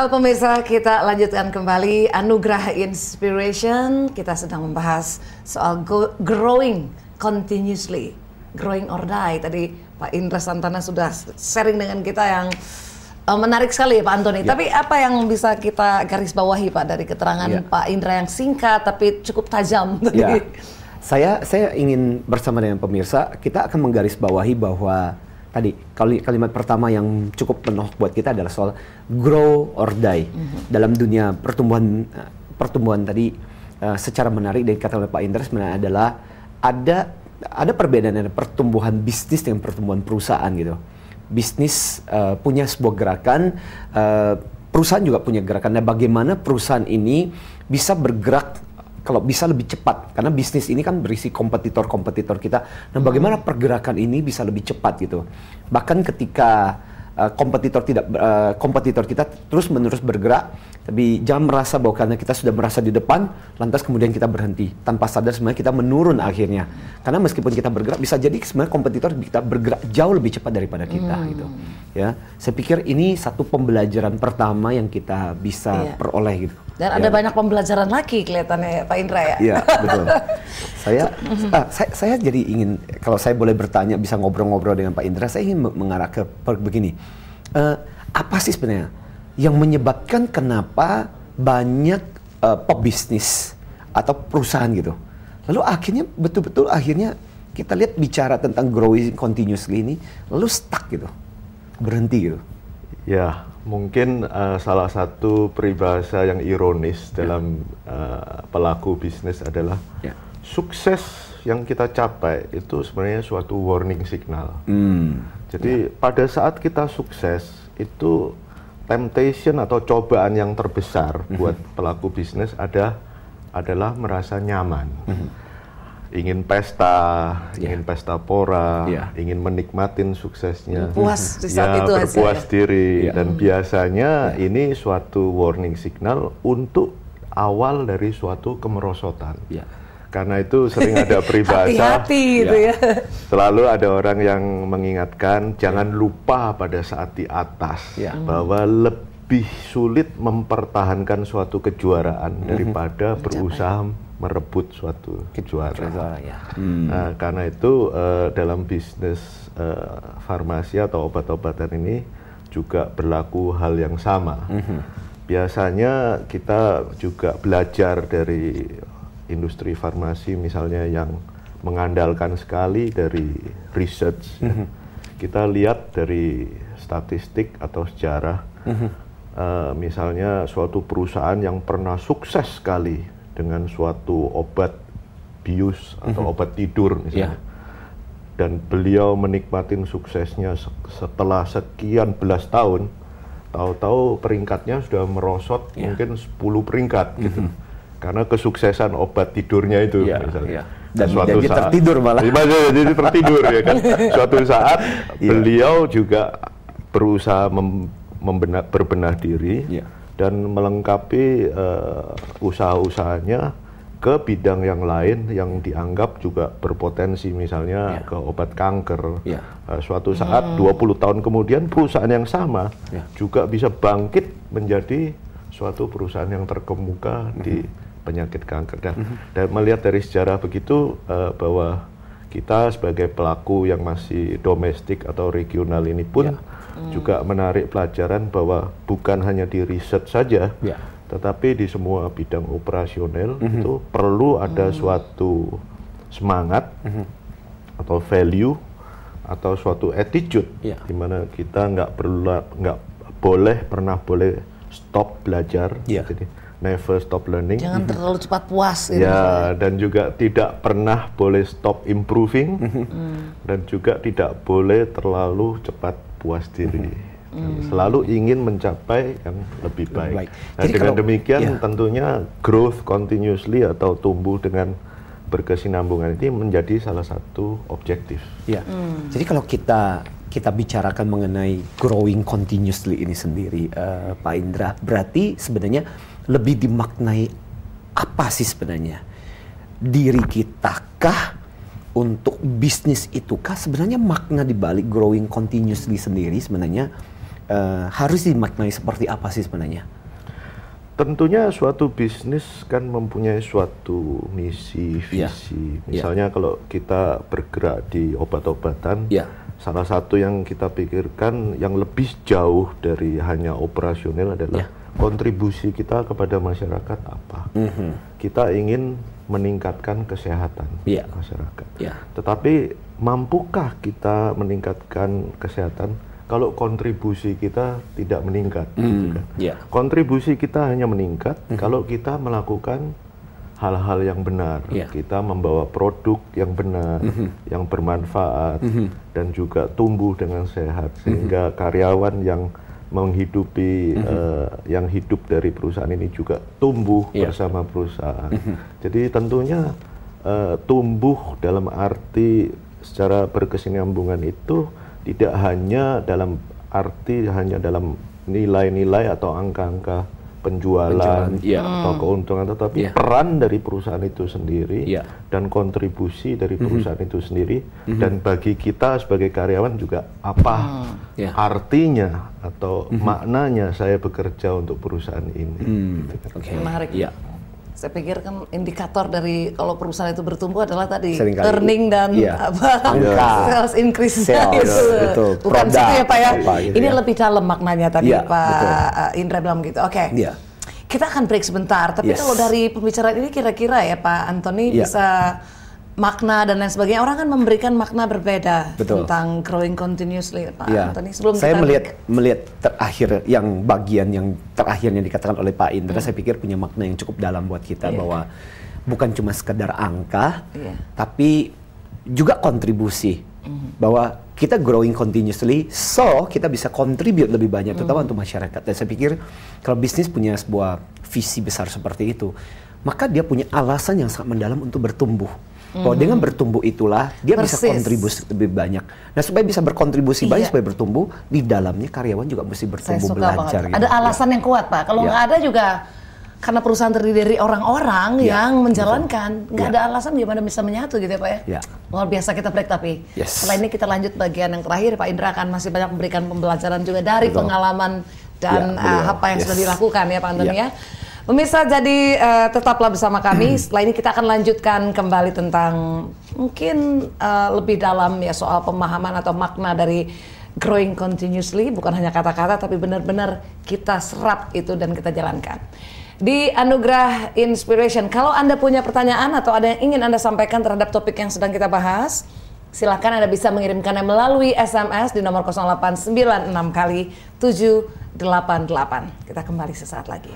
Halo pemirsa, kita lanjutkan kembali Anugerah Inspiration. Kita sedang membahas soal growing continuously, growing or die. Tadi Pak Indra Santana sudah sharing dengan kita yang menarik sekali ya Pak Antoni. Ya. Tapi apa yang bisa kita garis bawahi Pak dari keterangan Pak Indra yang singkat tapi cukup tajam tadi? Ya. Saya ingin bersama dengan pemirsa, kita akan menggarisbawahi bahwa tadi kalimat pertama yang cukup penuh buat kita adalah soal grow or die. Dalam dunia pertumbuhan tadi secara menarik dari kata oleh Pak Indra sebenarnya adalah ada perbedaan antara pertumbuhan bisnis dengan pertumbuhan perusahaan gitu. Bisnis punya sebuah gerakan, perusahaan juga punya gerakan. Nah, bagaimana perusahaan ini bisa bergerak kalau bisa lebih cepat, karena bisnis ini kan berisi kompetitor-kompetitor kita. Nah, bagaimana pergerakan ini bisa lebih cepat gitu. Bahkan ketika kompetitor kita terus-menerus bergerak, tapi jangan merasa bahwa karena kita sudah merasa di depan, lantas kemudian kita berhenti. Tanpa sadar sebenarnya kita menurun akhirnya. Karena meskipun kita bergerak, bisa jadi sebenarnya kompetitor kita bergerak jauh lebih cepat daripada kita gitu. Ya, saya pikir ini satu pembelajaran pertama yang kita bisa peroleh gitu. Dan ada banyak pembelajaran lagi kelihatannya Pak Indra ya. Iya, betul. Saya jadi ingin, kalau saya boleh bertanya, bisa ngobrol-ngobrol dengan Pak Indra, saya ingin mengarah ke begini. Apa sih sebenarnya yang menyebabkan kenapa banyak pebisnis atau perusahaan gitu, lalu akhirnya betul-betul akhirnya kita lihat bicara tentang growing continuously ini, lalu stuck gitu, berhenti gitu. Ya, mungkin salah satu peribahasa yang ironis dalam pelaku bisnis adalah sukses yang kita capai itu sebenarnya suatu warning signal. Jadi pada saat kita sukses itu temptation atau cobaan yang terbesar buat pelaku bisnis adalah merasa nyaman. Ingin pesta pora, ingin menikmatin suksesnya, puas di saat itu berpuas diri, dan biasanya ini suatu warning signal untuk awal dari suatu kemerosotan. Karena itu sering ada peribahasa, hati-hati gitu ya. Selalu ada orang yang mengingatkan jangan lupa pada saat di atas bahwa lebih sulit mempertahankan suatu kejuaraan daripada berusaha merebut suatu kejuaraan. Nah, karena itu dalam bisnis farmasi atau obat-obatan ini juga berlaku hal yang sama. Biasanya kita juga belajar dari industri farmasi misalnya yang mengandalkan sekali dari research. Kita lihat dari statistik atau sejarah, misalnya suatu perusahaan yang pernah sukses sekali dengan suatu obat bius atau obat tidur misalnya. Dan beliau menikmatin suksesnya setelah sekian belas tahun, tahu-tahu peringkatnya sudah merosot mungkin 10 peringkat gitu. Karena kesuksesan obat tidurnya itu misalnya. Dan suatu saat tertidur malah. Jadi tertidur ya kan. Suatu saat beliau juga berusaha berbenah diri dan melengkapi usaha-usahanya ke bidang yang lain yang dianggap juga berpotensi, misalnya ke obat kanker. Suatu saat 20 tahun kemudian perusahaan yang sama juga bisa bangkit menjadi suatu perusahaan yang terkemuka di penyakit kanker. Dan melihat dari sejarah begitu bahwa kita sebagai pelaku yang masih domestik atau regional ini pun juga menarik pelajaran bahwa bukan hanya di riset saja, tetapi di semua bidang operasional itu perlu ada suatu semangat atau value atau suatu attitude di mana kita nggak pernah boleh stop belajar. Jadi never stop learning. Jangan terlalu cepat puas. Gitu dan juga tidak pernah boleh stop improving, dan juga tidak boleh terlalu cepat puas diri. Selalu ingin mencapai yang lebih baik. Nah, jadi dengan demikian tentunya growth continuously atau tumbuh dengan berkesinambungan ini menjadi salah satu objektif. Jadi kalau kita bicarakan mengenai growing continuously ini sendiri, Pak Indra, berarti sebenarnya lebih dimaknai apa sih sebenarnya? Diri kita kah? Untuk bisnis itu kah? Sebenarnya makna dibalik growing continuously sendiri sebenarnya harus dimaknai seperti apa sih sebenarnya? Tentunya suatu bisnis kan mempunyai suatu misi, visi. Misalnya kalau kita bergerak di obat-obatan, salah satu yang kita pikirkan yang lebih jauh dari hanya operasional adalah kontribusi kita kepada masyarakat apa. Kita ingin meningkatkan kesehatan masyarakat. Tetapi mampukah kita meningkatkan kesehatan kalau kontribusi kita tidak meningkat? Gitu kan? Kontribusi kita hanya meningkat kalau kita melakukan hal-hal yang benar. Kita membawa produk yang benar, yang bermanfaat, dan juga tumbuh dengan sehat, sehingga karyawan yang menghidupi, yang hidup dari perusahaan ini juga tumbuh bersama perusahaan. Jadi tentunya tumbuh dalam arti secara berkesinambungan itu tidak hanya dalam arti hanya dalam nilai-nilai atau angka-angka penjualan atau keuntungan, tetapi peran dari perusahaan itu sendiri dan kontribusi dari perusahaan itu sendiri, dan bagi kita sebagai karyawan juga apa artinya atau maknanya saya bekerja untuk perusahaan ini. Menarik. Saya pikir kan indikator dari kalau perusahaan itu bertumbuh adalah tadi seringkali earning dan sales increase itu. Bukan situ ya Pak ya. Ini lebih dalam maknanya tadi Pak Indra bilang gitu. Kita akan break sebentar. Tapi kalau dari pembicaraan ini kira-kira ya Pak Anthony bisa makna dan lain sebagainya, orang kan memberikan makna berbeda tentang growing continuously, Pak Anthony. Sebelum saya melihat terakhir yang bagian yang terakhir yang dikatakan oleh Pak Indra, saya pikir punya makna yang cukup dalam buat kita bahwa bukan cuma sekedar angka, tapi juga kontribusi. Bahwa kita growing continuously, so kita bisa contribute lebih banyak, terutama untuk masyarakat. Dan saya pikir kalau bisnis punya sebuah visi besar seperti itu, maka dia punya alasan yang sangat mendalam untuk bertumbuh. Bahwa dengan bertumbuh itulah dia bisa kontribusi lebih banyak. Nah, supaya bisa berkontribusi banyak, supaya bertumbuh, di dalamnya karyawan juga mesti bertumbuh belajar. Gitu. Ada alasan yang kuat Pak. Kalau nggak ada juga, karena perusahaan terdiri dari orang-orang yang menjalankan, nggak ada alasan gimana bisa menyatu gitu ya Pak ya. Luar biasa. Kita break tapi setelah ini kita lanjut bagian yang terakhir. Pak Indra akan masih banyak memberikan pembelajaran juga dari pengalaman dan apa yang sudah dilakukan ya Pak Anthony ya. Pemirsa, jadi tetaplah bersama kami. Setelah ini kita akan lanjutkan kembali tentang mungkin lebih dalam ya soal pemahaman atau makna dari growing continuously. Bukan hanya kata-kata, tapi benar-benar kita serap itu dan kita jalankan. Di Anugerah Inspiration, kalau Anda punya pertanyaan atau ada yang ingin Anda sampaikan terhadap topik yang sedang kita bahas, silakan Anda bisa mengirimkannya melalui SMS di nomor 0896 kali 788. Kita kembali sesaat lagi.